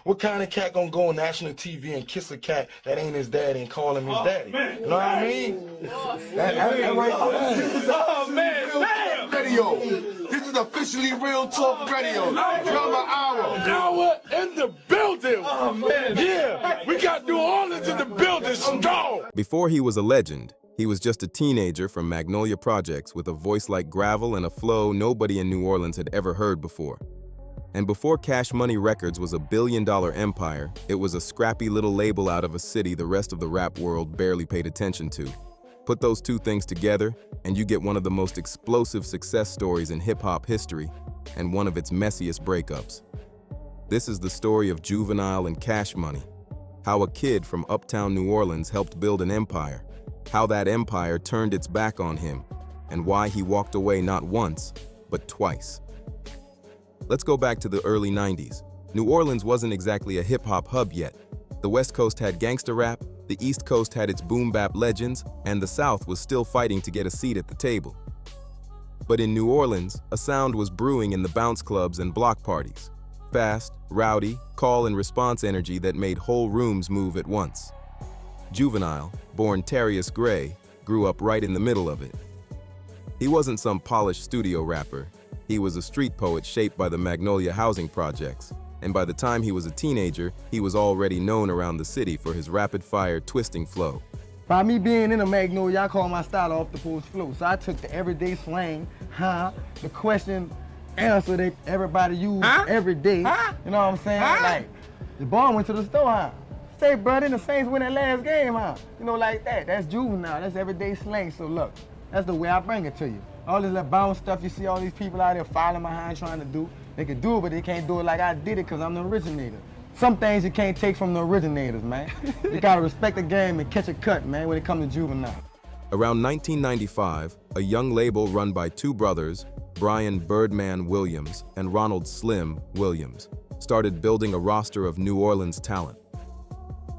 What kind of cat gonna go on national TV and kiss a cat that ain't his daddy and call him his daddy? You know what I mean? Radio. This is officially Real Talk Radio. Drama Hour. Hour in the building. Oh, man. Yeah, we got New Orleans in the building strong. Before he was a legend, he was just a teenager from Magnolia Projects with a voice like gravel and a flow nobody in New Orleans had ever heard before. And before Cash Money Records was a billion-dollar empire, it was a scrappy little label out of a city the rest of the rap world barely paid attention to. Put those two things together, and you get one of the most explosive success stories in hip-hop history, and one of its messiest breakups. This is the story of Juvenile and Cash Money, how a kid from uptown New Orleans helped build an empire, how that empire turned its back on him, and why he walked away not once, but twice. Let's go back to the early 90s. New Orleans wasn't exactly a hip-hop hub yet. The West Coast had gangsta rap, the East Coast had its boom-bap legends, and the South was still fighting to get a seat at the table. But in New Orleans, a sound was brewing in the bounce clubs and block parties. Fast, rowdy, call-and-response energy that made whole rooms move at once. Juvenile, born Terrius Gray, grew up right in the middle of it. He wasn't some polished studio rapper. He was a street poet shaped by the Magnolia housing projects, and by the time he was a teenager, he was already known around the city for his rapid-fire, twisting flow. By me being in a Magnolia, I call my style off the post flow. So I took the everyday slang, the question, answer that everybody use every day. You know what I'm saying? Like, the ball went to the store, Say, brother, the Saints win that last game, You know, like that. That's Juvenile. That's everyday slang. So look, that's the way I bring it to you. All this little bounce stuff you see all these people out there following behind trying to do, they can do it, but they can't do it like I did it because I'm the originator. Some things you can't take from the originators, man. You gotta respect the game and catch a cut, man, when it comes to Juvenile. Around 1995, a young label run by two brothers, Brian Birdman Williams and Ronald Slim Williams, started building a roster of New Orleans talent.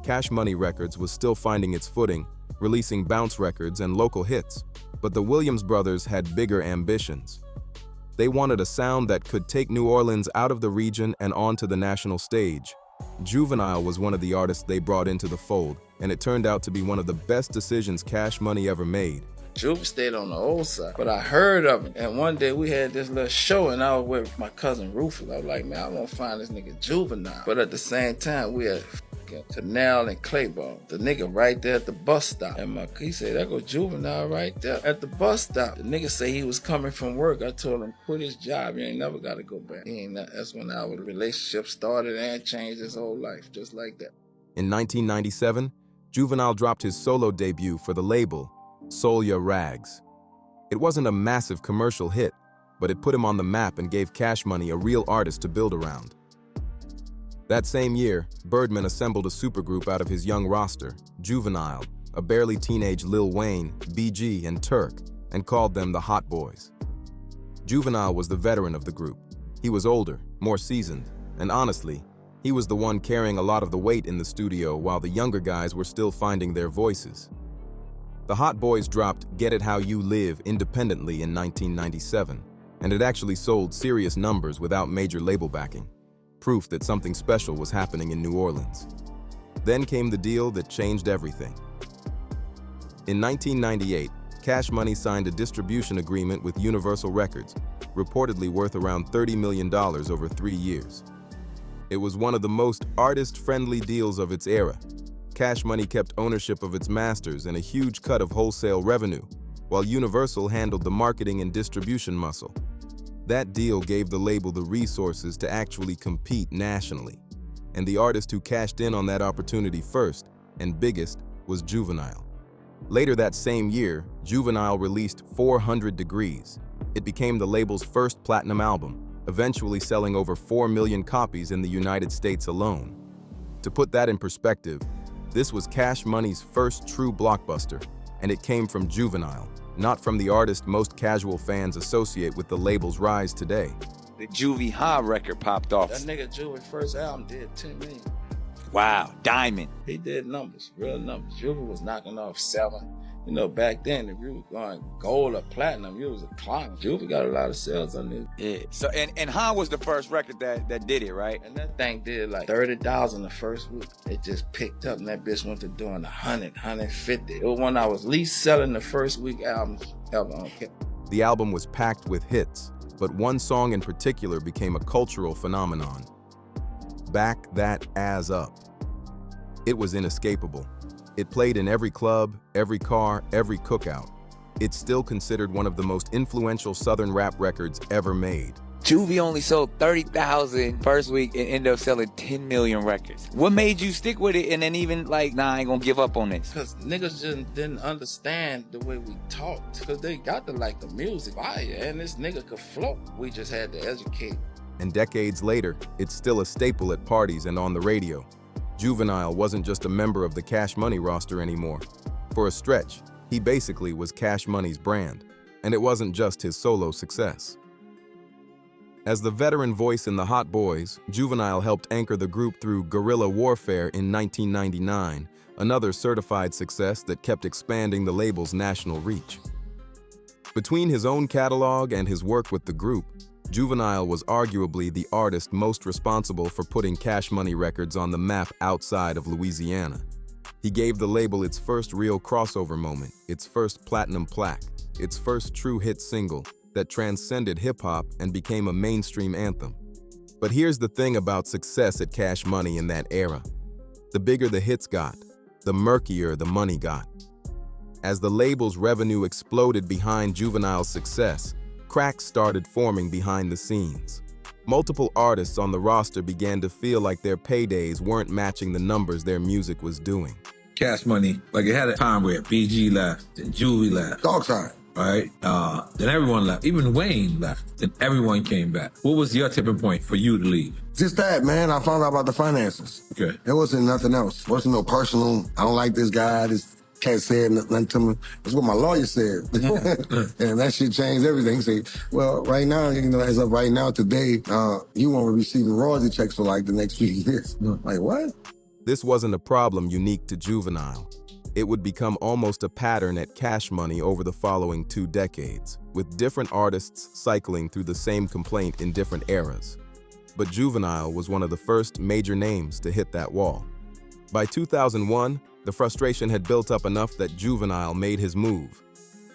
Cash Money Records was still finding its footing, releasing bounce records and local hits. But the Williams brothers had bigger ambitions. They wanted a sound that could take New Orleans out of the region and onto the national stage. Juvenile was one of the artists they brought into the fold, and it turned out to be one of the best decisions Cash Money ever made. Juve stayed on the old side, but I heard of him. And one day we had this little show, and I was with my cousin Rufus. I was like, man, I want to find this nigga Juvenile. But at the same time, we had Canal and Claiborne, the nigga right there at the bus stop. And he said, that go Juvenile right there at the bus stop. The nigga say he was coming from work. I told him, quit his job. You ain't never got to go back. That's when our relationship started and changed his whole life, just like that. In 1997, Juvenile dropped his solo debut for the label, Soul Ya Rags. It wasn't a massive commercial hit, but it put him on the map and gave Cash Money a real artist to build around. That same year, Birdman assembled a supergroup out of his young roster, Juvenile, a barely teenage Lil Wayne, BG, and Turk, and called them the Hot Boys. Juvenile was the veteran of the group. He was older, more seasoned, and honestly, he was the one carrying a lot of the weight in the studio while the younger guys were still finding their voices. The Hot Boys dropped Get It How You Live independently in 1997, and it actually sold serious numbers without major label backing. Proof that something special was happening in New Orleans. Then came the deal that changed everything. In 1998, Cash Money signed a distribution agreement with Universal Records, reportedly worth around $30 million over 3 years. It was one of the most artist-friendly deals of its era. Cash Money kept ownership of its masters and a huge cut of wholesale revenue, while Universal handled the marketing and distribution muscle. That deal gave the label the resources to actually compete nationally. And the artist who cashed in on that opportunity first, and biggest, was Juvenile. Later that same year, Juvenile released 400 Degrees. It became the label's first platinum album, eventually selling over 4 million copies in the United States alone. To put that in perspective, this was Cash Money's first true blockbuster, and it came from Juvenile, not from the artist most casual fans associate with the label's rise today. The Juvenile record popped off. That nigga Juve's first album did 10 million. Wow, diamond. He did numbers, real numbers. Juve was knocking off 7. You know, back then, if you was going gold or platinum, you was a clown. Juvie got a lot of sales on this. Yeah. So and Han was the first record that did it, right? And that thing did like 30,000 the first week. It just picked up, and that bitch went to doing 100, 150. It was when I was least selling the first week album on Kip. The album was packed with hits, but one song in particular became a cultural phenomenon. Back That Ass Up. It was inescapable. It played in every club, every car, every cookout. It's still considered one of the most influential Southern rap records ever made. Juvie only sold 30,000 first week and ended up selling 10 million records. What made you stick with it and then even like, nah, I ain't gonna give up on this? Because niggas just didn't understand the way we talked. Because they got to like the music fire, and this nigga could flow. We just had to educate. And decades later, it's still a staple at parties and on the radio. Juvenile wasn't just a member of the Cash Money roster anymore. For a stretch, he basically was Cash Money's brand, and it wasn't just his solo success. As the veteran voice in the Hot Boys, Juvenile helped anchor the group through Guerrilla Warfare in 1999, another certified success that kept expanding the label's national reach. Between his own catalog and his work with the group, Juvenile was arguably the artist most responsible for putting Cash Money Records on the map outside of Louisiana. He gave the label its first real crossover moment, its first platinum plaque, its first true hit single that transcended hip-hop and became a mainstream anthem. But here's the thing about success at Cash Money in that era. The bigger the hits got, the murkier the money got. As the label's revenue exploded behind Juvenile's success, cracks started forming behind the scenes. Multiple artists on the roster began to feel like their paydays weren't matching the numbers their music was doing. Cash Money, like it had a time where BG left, then Juvie left. Dog side. Right? Then everyone left. Even Wayne left. Then everyone came back. What was your tipping point for you to leave? Just that, man. I found out about the finances. Okay. There wasn't nothing else. It wasn't no personal, I don't like this guy, this cat said nothing to me. That's what my lawyer said. And that shit changed everything. He said, well, right now, you know, as of right now, today, you won't be receiving royalty checks for like the next few years. Like, what? This wasn't a problem unique to Juvenile. It would become almost a pattern at Cash Money over the following 2 decades, with different artists cycling through the same complaint in different eras. But Juvenile was one of the first major names to hit that wall. By 2001, the frustration had built up enough that Juvenile made his move.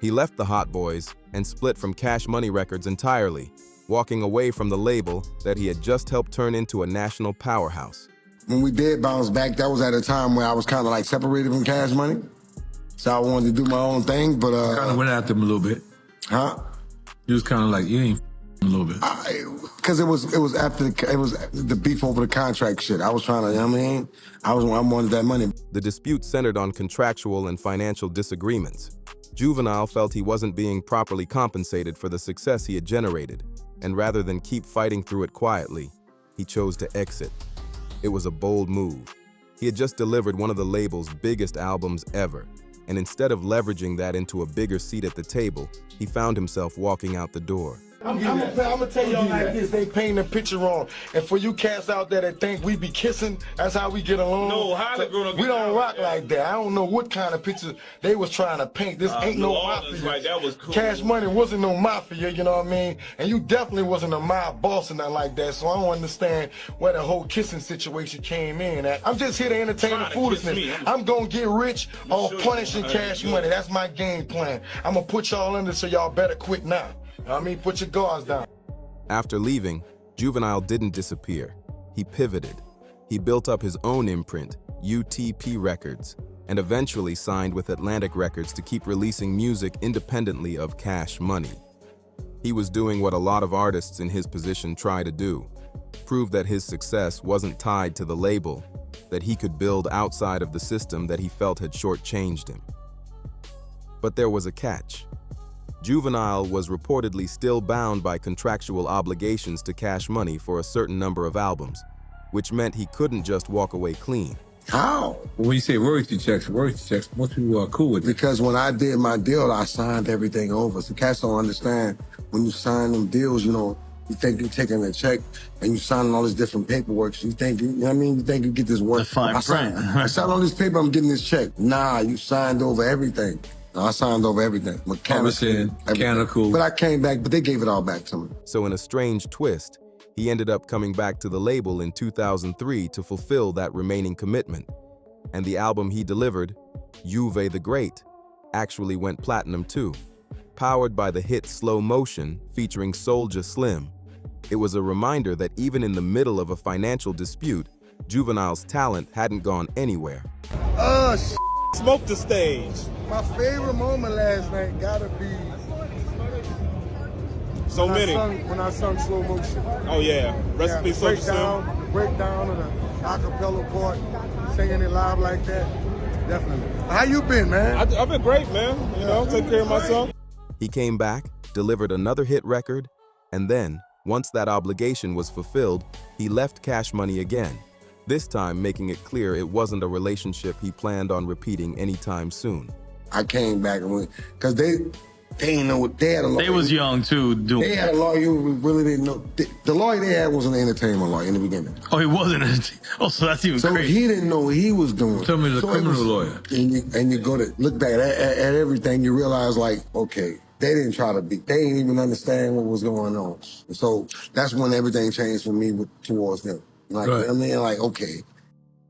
He left the Hot Boys and split from Cash Money Records entirely, walking away from the label that he had just helped turn into a national powerhouse. When we did bounce back, that was at a time where I was kind of like separated from Cash Money. So I wanted to do my own thing, but... kind of went after him a little bit. Huh? You was kind of like, you ain't a little bit. Because it was after the beef over the contract shit. I was trying to, you know what I mean? I wanted that money. The dispute centered on contractual and financial disagreements. Juvenile felt he wasn't being properly compensated for the success he had generated, and rather than keep fighting through it quietly, he chose to exit. It was a bold move. He had just delivered one of the label's biggest albums ever, and instead of leveraging that into a bigger seat at the table, he found himself walking out the door. I'm gonna tell y'all like this, they paint the picture wrong. And for you cats out there that think we be kissing, that's how we get along. No, how they gonna we don't rock like that. I don't know what kind of picture they was trying to paint. This ain't no mafia. Right, that was cool. Cash Money wasn't no mafia, you know what I mean? And you definitely wasn't a mob boss or nothing like that, so I don't understand where the whole kissing situation came in at. I'm just here to entertain the foolishness. I'm gonna get rich off punishing Cash Money. That's my game plan. I'm gonna put y'all under, so y'all better quit now. I mean, put your guards down. After leaving, Juvenile didn't disappear. He pivoted. He built up his own imprint, UTP Records, and eventually signed with Atlantic Records to keep releasing music independently of Cash Money. He was doing what a lot of artists in his position try to do, prove that his success wasn't tied to the label, that he could build outside of the system that he felt had shortchanged him. But there was a catch. Juvenile was reportedly still bound by contractual obligations to Cash Money for a certain number of albums, which meant he couldn't just walk away clean. How? When you say royalty checks, most people are cool with it. Because when I did my deal, I signed everything over. So cats don't understand, when you sign them deals, you know, you think you're taking a check and you signing all this different paperwork. So you think, you know what I mean? You think you get this work. I signed all this paper, I'm getting this check. Nah, you signed over everything. I signed over everything. Mechanical. But I came back, but they gave it all back to me. So in a strange twist, he ended up coming back to the label in 2003 to fulfill that remaining commitment. And the album he delivered, Juve the Great, actually went platinum too. Powered by the hit Slow Motion featuring Soulja Slim, it was a reminder that even in the middle of a financial dispute, Juvenile's talent hadn't gone anywhere. Smoke the stage. My favorite moment last night gotta be So many. when I sung Slow Motion. Oh yeah. Recipe Soulja Slim. The breakdown of the acapella part, singing it live like that. Definitely. How you been, man? I've been great, man. You know, take care of myself. He came back, delivered another hit record, and then, once that obligation was fulfilled, he left Cash Money again, this time making it clear it wasn't a relationship he planned on repeating anytime soon. I came back and went, because they didn't know what they had a lawyer. They was young too, doing. They had a lawyer who really didn't know. The lawyer they had was an entertainment lawyer in the beginning. Oh, he wasn't. Oh, so that's even So crazy. he didn't know what he was doing. Tell me the criminal lawyer. And you go to look back at everything, you realize like, okay, they didn't even understand what was going on. And so that's when everything changed for me towards them. Like, Right. I mean, like, okay.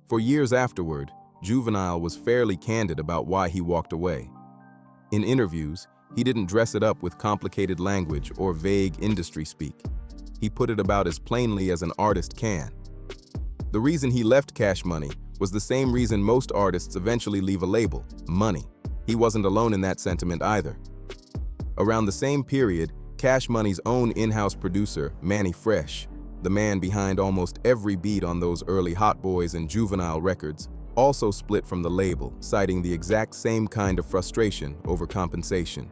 For years afterward, Juvenile was fairly candid about why he walked away. In interviews, he didn't dress it up with complicated language or vague industry speak. He put it about as plainly as an artist can. The reason he left Cash Money was the same reason most artists eventually leave a label: money. He wasn't alone in that sentiment either. Around the same period, Cash Money's own in-house producer, Mannie, the man behind almost every beat on those early Hot Boys and Juvenile records, also split from the label, citing the exact same kind of frustration over compensation.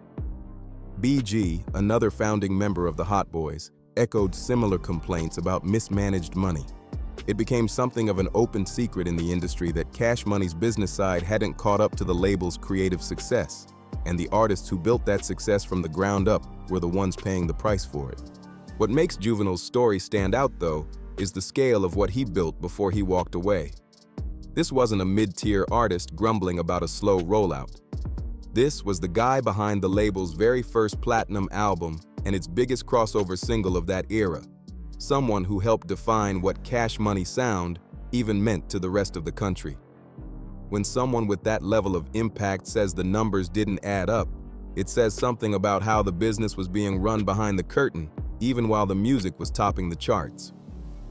BG, another founding member of the Hot Boys, echoed similar complaints about mismanaged money. It became something of an open secret in the industry that Cash Money's business side hadn't caught up to the label's creative success, and the artists who built that success from the ground up were the ones paying the price for it. What makes Juvenile's story stand out, though, is the scale of what he built before he walked away. This wasn't a mid-tier artist grumbling about a slow rollout. This was the guy behind the label's very first platinum album and its biggest crossover single of that era. Someone who helped define what Cash Money sound even meant to the rest of the country. When someone with that level of impact says the numbers didn't add up, it says something about how the business was being run behind the curtain, even while the music was topping the charts.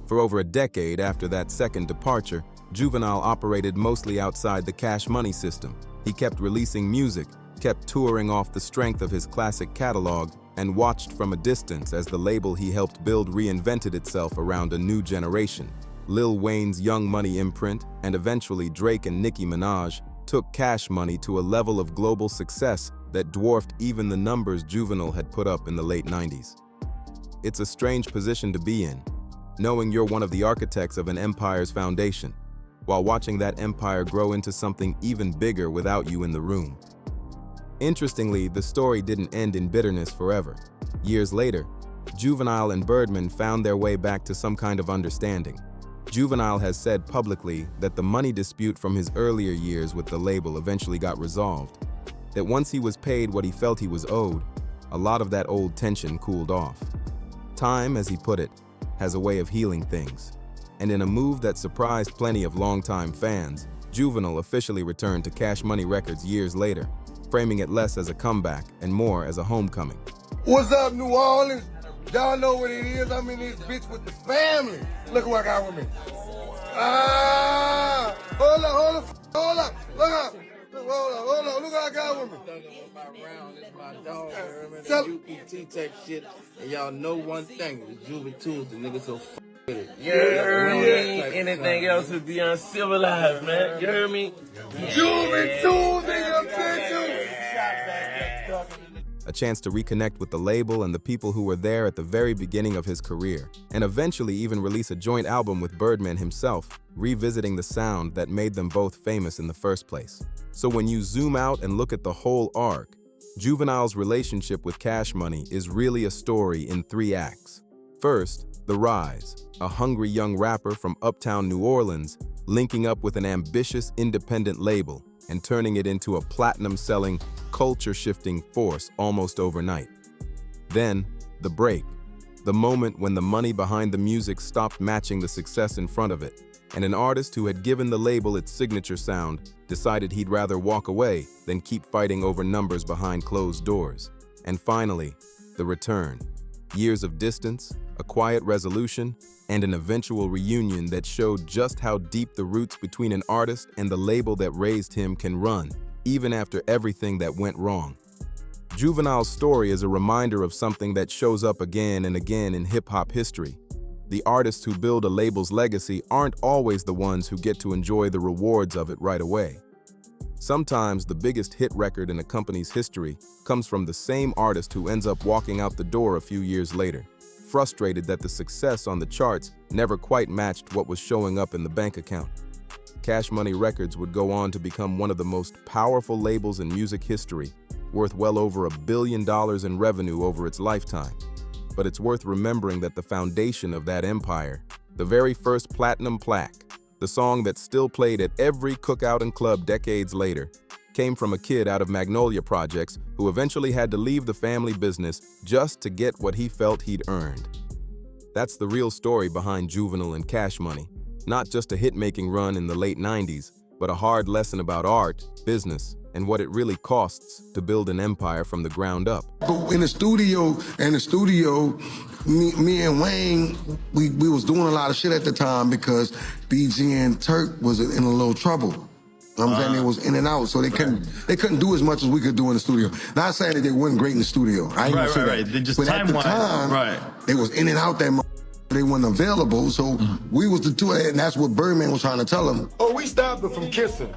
For over a decade after that second departure, Juvenile operated mostly outside the Cash Money system. He kept releasing music, kept touring off the strength of his classic catalog, and watched from a distance as the label he helped build reinvented itself around a new generation. Lil Wayne's Young Money imprint, and eventually Drake and Nicki Minaj, took Cash Money to a level of global success that dwarfed even the numbers Juvenile had put up in the late 90s. It's a strange position to be in, knowing you're one of the architects of an empire's foundation, while watching that empire grow into something even bigger without you in the room. Interestingly, the story didn't end in bitterness forever. Years later, Juvenile and Birdman found their way back to some kind of understanding. Juvenile has said publicly that the money dispute from his earlier years with the label eventually got resolved, that once he was paid what he felt he was owed, a lot of that old tension cooled off. Time, as he put it, has a way of healing things. And in a move that surprised plenty of longtime fans, Juvenile officially returned to Cash Money Records years later, framing it less as a comeback and more as a homecoming. What's up, New Orleans? Y'all know what it is. I'm in this bitch with the family. Look what I got with me. Hold up. Look up. Hold up. Look what I got with me. My dog, UPT type shit, and y'all know one thing: the Juvenile, the niggas so with it. You heard me? Anything else would be uncivilized, man. You heard me? Juvenile, nigga, bitch. A chance to reconnect with the label and the people who were there at the very beginning of his career, and eventually even release a joint album with Birdman himself, revisiting the sound that made them both famous in the first place. So when you zoom out and look at the whole arc, Juvenile's relationship with Cash Money is really a story in 3 acts. First, the rise, a hungry young rapper from uptown New Orleans, linking up with an ambitious independent label and turning it into a platinum-selling, culture-shifting force almost overnight. Then, the break, the moment when the money behind the music stopped matching the success in front of it, and an artist who had given the label its signature sound decided he'd rather walk away than keep fighting over numbers behind closed doors. And finally, the return. Years of distance, a quiet resolution, and an eventual reunion that showed just how deep the roots between an artist and the label that raised him can run, even after everything that went wrong. Juvenile's story is a reminder of something that shows up again and again in hip-hop history. The artists who build a label's legacy aren't always the ones who get to enjoy the rewards of it right away. Sometimes the biggest hit record in a company's history comes from the same artist who ends up walking out the door a few years later, frustrated that the success on the charts never quite matched what was showing up in the bank account. Cash Money Records would go on to become one of the most powerful labels in music history, worth well over $1 billion in revenue over its lifetime. But it's worth remembering that the foundation of that empire, the very first platinum plaque, the song that's still played at every cookout and club decades later, came from a kid out of Magnolia Projects who eventually had to leave the family business just to get what he felt he'd earned. That's the real story behind Juvenile and Cash Money. Not just a hit-making run in the late 90s, but a hard lesson about art, business, and what it really costs to build an empire from the ground up. But in the studio, me and Wayne, we was doing a lot of shit at the time because BG and Turk was in a little trouble. You know what I'm saying? They was in and out, so they couldn't do as much as we could do in the studio. Not saying that they weren't great in the studio. I ain't gonna say that. They just but at the time, they was in and out that they weren't available, so we was the two, and that's what Birdman was trying to tell them. Oh, we stopped them from kissing.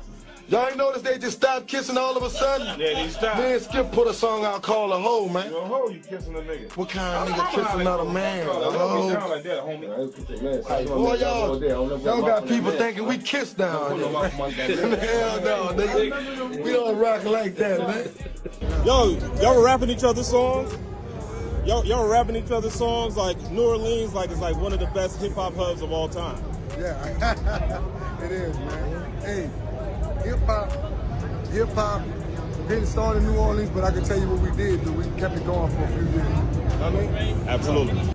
Y'all ain't noticed they just stopped kissing all of a sudden? Yeah, they stopped. Man, Skip put a song out called A Hoe, man. You a hoe, you kissing a nigga. What kind of nigga kissing another man? A hoe? Like that, homie. Like, boy, y'all got people thinking we kiss down here. Hell no, nigga. We don't rock like that, man. Y'all were rapping each other's songs? Y'all were rapping each other's songs like New Orleans, like it's like one of the best hip-hop hubs of all time. Yeah, it is, man. Hey. Hip-hop didn't start in New Orleans, but I can tell you what we did, we kept it going for a few years. You know what I mean? Absolutely.